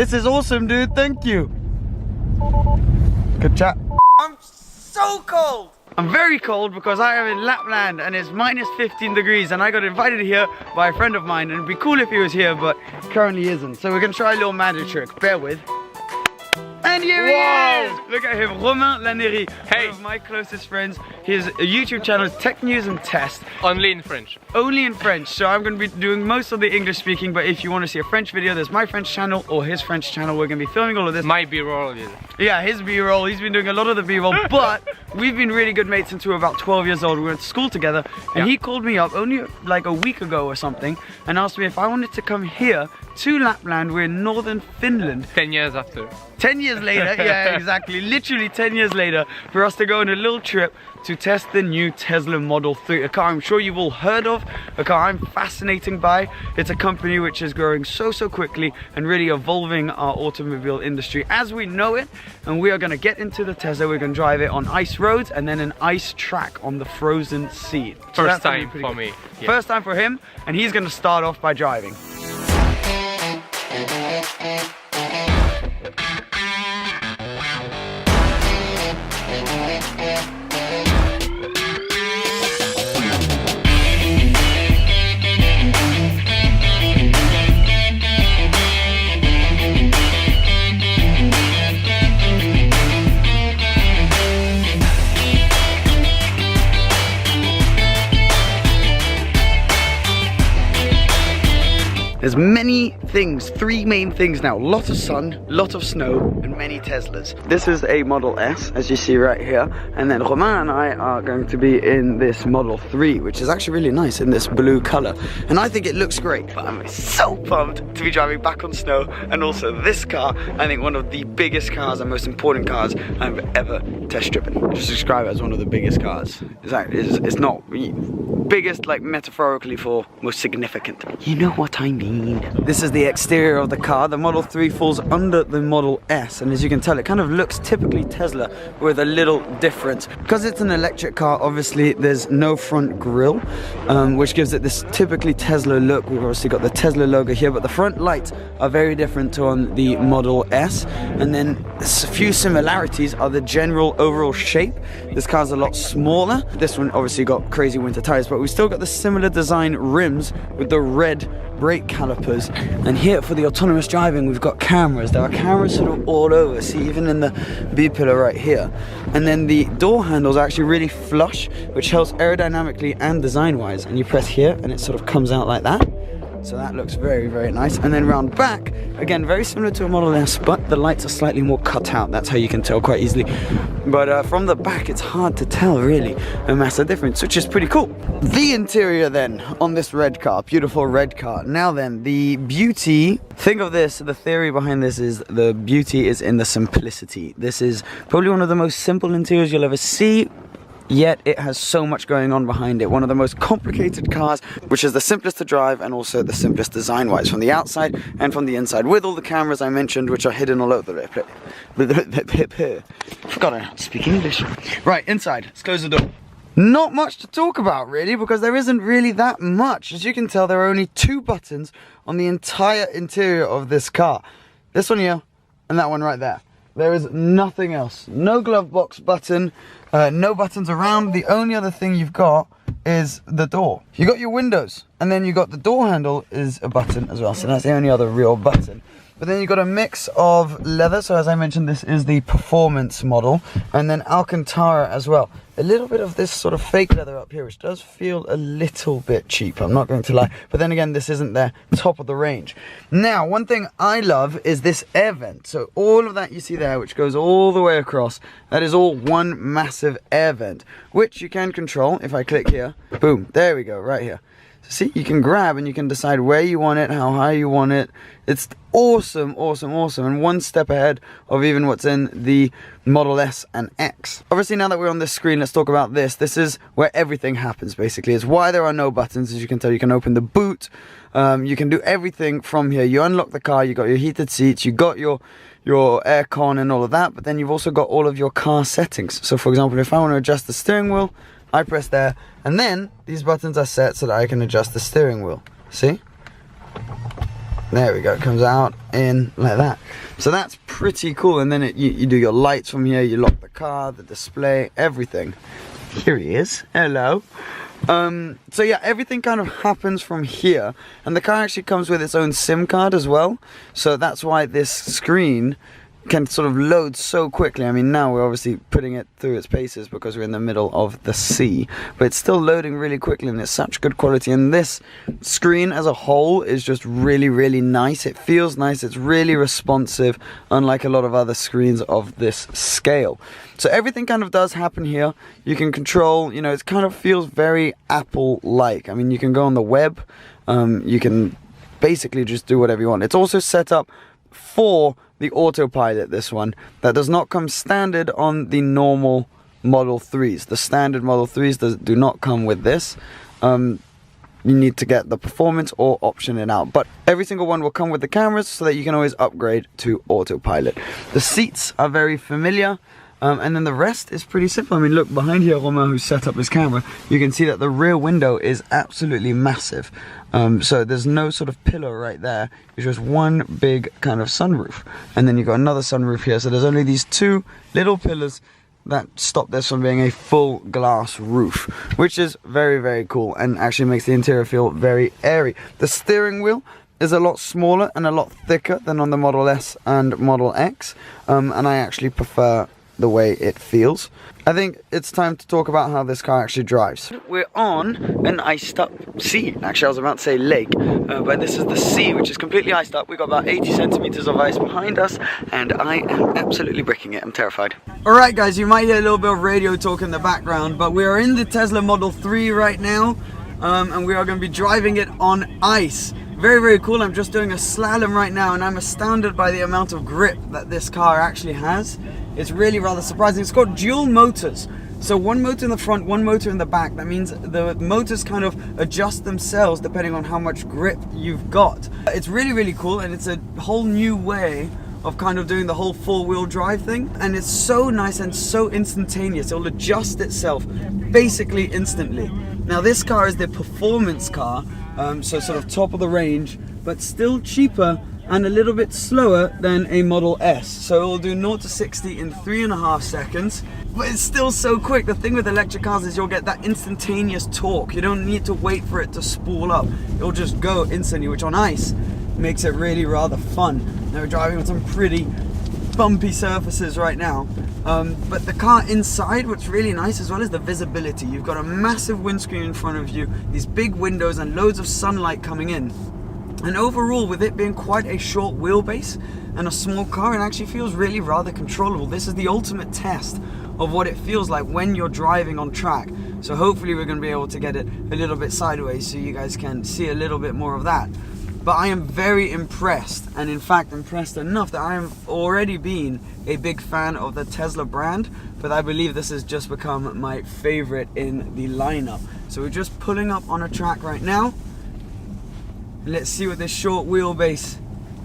This is awesome, dude. Thank you. Good chat. I'm so cold. I'm very cold because I am in Lapland and it's minus 15 degrees and I got invited here by a friend of mine, and it'd be cool if he was here, but currently isn't. So we're gonna try a little magic trick. Bear with. And here he is! Look at him, Romain Lannery. Hey! One of my closest friends. His YouTube channel is Tech News and Test. Only in French. Only in French. So I'm going to be doing most of the English speaking, but if you want to see a French video, there's my French channel or his French channel. We're going to be filming all of this. My B-roll. Yeah, his B-roll. He's been doing a lot of the B-roll, but we've been really good mates since we were about 12 years old. We went to school together, and he called me up only like a week ago or something and asked me if I wanted to come here to Lapland. We're in northern Finland. 10 years after. 10 years later, yeah, exactly. Literally 10 years later, for us to go on a little trip to test the new Tesla Model 3, a car I'm sure you've all heard of, a car I'm fascinated by. It's a company which is growing so quickly and really evolving our automobile industry as we know it. And we are going to get into the Tesla. We're going to drive it on ice roads and then an ice track on the frozen sea. So First time for me. Yeah. First time for him, and he's going to start off by driving. There's many things, three main things now. Lot of sun, lot of snow, and many Teslas. This is a Model S, as you see right here. And then Romain and I are going to be in this Model 3, which is actually really nice in this blue color. And I think it looks great, but I'm so pumped to be driving back on snow. And also this car, I think one of the biggest cars and most important cars I've ever test driven. Just describe it as one of the biggest cars. It's not biggest like metaphorically for most significant. You know what I mean. This is the exterior of the car. The Model 3 falls under the Model S, and as you can tell, it kind of looks typically Tesla with a little difference. Because it's an electric car, obviously there's no front grille, which gives it this typically Tesla look. We've obviously got the Tesla logo here, but the front lights are very different to on the Model S. And then a few similarities are the general overall shape. This car's a lot smaller. This one obviously got crazy winter tires, but we've still got the similar design rims with the red brake calipers. And here for the autonomous driving, we've got cameras. There are cameras sort of all over. See, even in the B pillar right here. And then the door handles are actually really flush, which helps aerodynamically and design wise. And you press here and it sort of comes out like that. So that looks very nice. And then round back, again, very similar to a Model S, but the lights are slightly more cut out. That's how you can tell quite easily. But from the back, it's hard to tell really a massive difference, which is pretty cool. The interior then on this red car, beautiful red car. Now then, the beauty, think of this, the theory behind this is the beauty is in the simplicity. This is probably one of the most simple interiors you'll ever see, yet it has so much going on behind it. One of the most complicated cars, which is the simplest to drive and also the simplest design-wise, from the outside and from the inside, with all the cameras I mentioned, which are hidden all over the place. Forgot how to speak English. Right, inside, let's close the door. Not much to talk about really, because there isn't really that much. As you can tell, there are only 2 buttons on the entire interior of this car. This one here, and that one right there. There is nothing else. No glove box button, no buttons around. The only other thing you've got is the door. You got your windows, and then you got the door handle is a button as well. So that's the only other real button. But then you've got a mix of leather. So as I mentioned, this is the performance model, and then Alcantara as well. A little bit of this sort of fake leather up here, which does feel a little bit cheap, I'm not going to lie. But then again, this isn't their top of the range. Now, one thing I love is this air vent. So all of that you see there, which goes all the way across, that is all one massive air vent, which you can control. If I click here, boom, there we go, right here. So see, you can grab and you can decide where you want it, how high you want it. It's awesome, and one step ahead of even what's in the Model S and X. Obviously, now that we're on this screen, let's talk about this. This is where everything happens, basically. It's why there are no buttons. As you can tell, you can open the boot. You can do everything from here. You unlock the car, you got your heated seats, you got your aircon and all of that, but then you've also got all of your car settings. So for example, if I want to adjust the steering wheel, I press there, and then these buttons are set so that I can adjust the steering wheel. See? There we go, it comes out in like that. So that's pretty cool. And then you do your lights from here, you lock the car, the display, everything. Here he is, hello. So yeah, everything kind of happens from here. And the car actually comes with its own SIM card as well. So that's why this screen can sort of load so quickly. I mean, now we're obviously putting it through its paces because we're in the middle of the sea, but it's still loading really quickly and it's such good quality. And this screen as a whole is just really, really nice. It feels nice, it's really responsive, unlike a lot of other screens of this scale. So everything kind of does happen here. You can control, you know, it kind of feels very Apple-like. I mean, you can go on the web, you can basically just do whatever you want. It's also set up for the autopilot, this one. That does not come standard on the normal Model 3s. The standard Model 3s do not come with this. You need to get the performance or option it out. But every single one will come with the cameras so that you can always upgrade to autopilot. The seats are very familiar. And then the rest is pretty simple. I mean, look, behind here, Romain, who set up his camera, you can see that the rear window is absolutely massive. So there's no sort of pillar right there. It's just one big kind of sunroof. And then you've got another sunroof here. So there's only these two little pillars that stop this from being a full glass roof, which is very, very cool and actually makes the interior feel very airy. The steering wheel is a lot smaller and a lot thicker than on the Model S and Model X. And I actually prefer the way it feels. I think it's time to talk about how this car actually drives. We're on an iced up sea. Actually, I was about to say lake, but this is the sea, which is completely iced up. We've got about 80 centimeters of ice behind us, and I am absolutely bricking it. I'm terrified. Alright guys, you might hear a little bit of radio talk in the background, but we are in the Tesla Model 3 right now, and we are going to be driving it on ice. Very, very cool. I'm just doing a slalom right now, and I'm astounded by the amount of grip that this car actually has. It's really rather surprising. It's got dual motors. So one motor in the front, one motor in the back. That means the motors kind of adjust themselves depending on how much grip you've got. It's really, really cool, and it's a whole new way of kind of doing the whole four-wheel drive thing. And it's so nice and so instantaneous. It'll adjust itself basically instantly. Now this car is the performance car, so sort of top of the range, but still cheaper and a little bit slower than a Model S. So it will do 0 to 60 in 3.5 seconds, but it's still so quick. The thing with electric cars is you'll get that instantaneous torque. You don't need to wait for it to spool up. It'll just go instantly, which on ice makes it really rather fun. Now we're driving on some pretty bumpy surfaces right now. But the car inside, what's really nice as well is the visibility. You've got a massive windscreen in front of you, these big windows and loads of sunlight coming in. And overall, with it being quite a short wheelbase and a small car, it actually feels really rather controllable. This is the ultimate test of what it feels like when you're driving on track. So hopefully we're going to be able to get it a little bit sideways so you guys can see a little bit more of that. But I am very impressed, and in fact impressed enough that I have already been a big fan of the Tesla brand, but I believe this has just become my favorite in the lineup. So we're just pulling up on a track right now. Let's see what this short wheelbase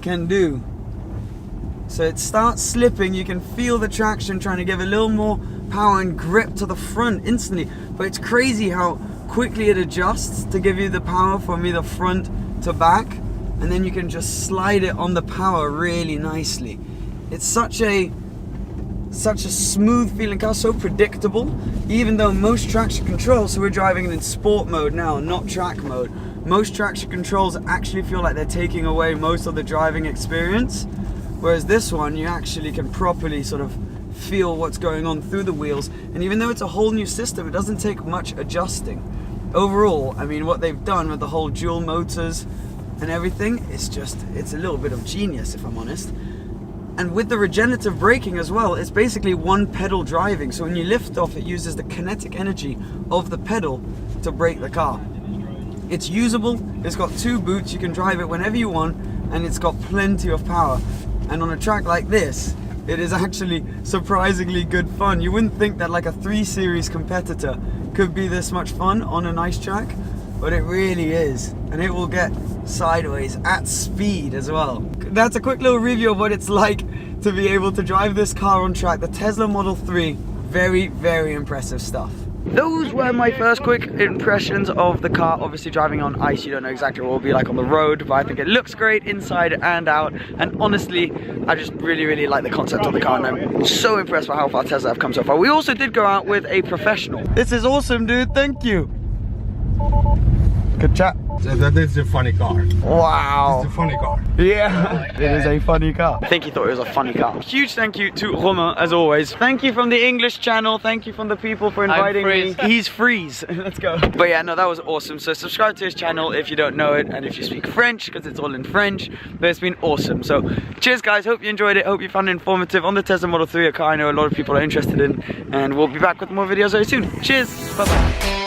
can do. So it starts slipping, you can feel the traction trying to give a little more power and grip to the front instantly, but it's crazy how quickly it adjusts to give you the power from either front to back, and then you can just slide it on the power really nicely. It's such a smooth feeling car, so predictable, even though most traction control, so we're driving it in sport mode now, not track mode. Most traction controls actually feel like they're taking away most of the driving experience, whereas this one you actually can properly sort of feel what's going on through the wheels. And even though it's a whole new system, it doesn't take much adjusting. Overall, I mean, what they've done with the whole dual motors and everything, it's a little bit of genius, if I'm honest. And with the regenerative braking as well, it's basically one pedal driving. So when you lift off, it uses the kinetic energy of the pedal to brake the car. It's usable, it's got 2 boots, you can drive it whenever you want, and it's got plenty of power. And on a track like this, it is actually surprisingly good fun. You wouldn't think that like a 3 Series competitor could be this much fun on a nice track, but it really is. And it will get sideways at speed as well. That's a quick little review of what it's like to be able to drive this car on track. The Tesla Model 3, very, very impressive stuff. those were my first quick impressions of the car. Obviously driving on ice, you don't know exactly what it will be like on the road, but I think it looks great inside and out. And honestly, I just really like the concept of the car, and I'm so impressed by how far Tesla have come so far. We also did go out with a professional. This is awesome, dude. Thank you. Good chat. That is a funny car. Wow. It's a funny car. Yeah, it is a funny car. I think he thought it was a funny car. Huge thank you to Romain, as always. Thank you from the English channel. Thank you from the people for inviting me. He's Freeze. Let's go. But yeah, no, that was awesome. So subscribe to his channel if you don't know it, and if you speak French, because it's all in French. But it's been awesome. So cheers, guys. Hope you enjoyed it. Hope you found it informative on the Tesla Model 3, a car I know a lot of people are interested in. And we'll be back with more videos very soon. Cheers. Bye-bye.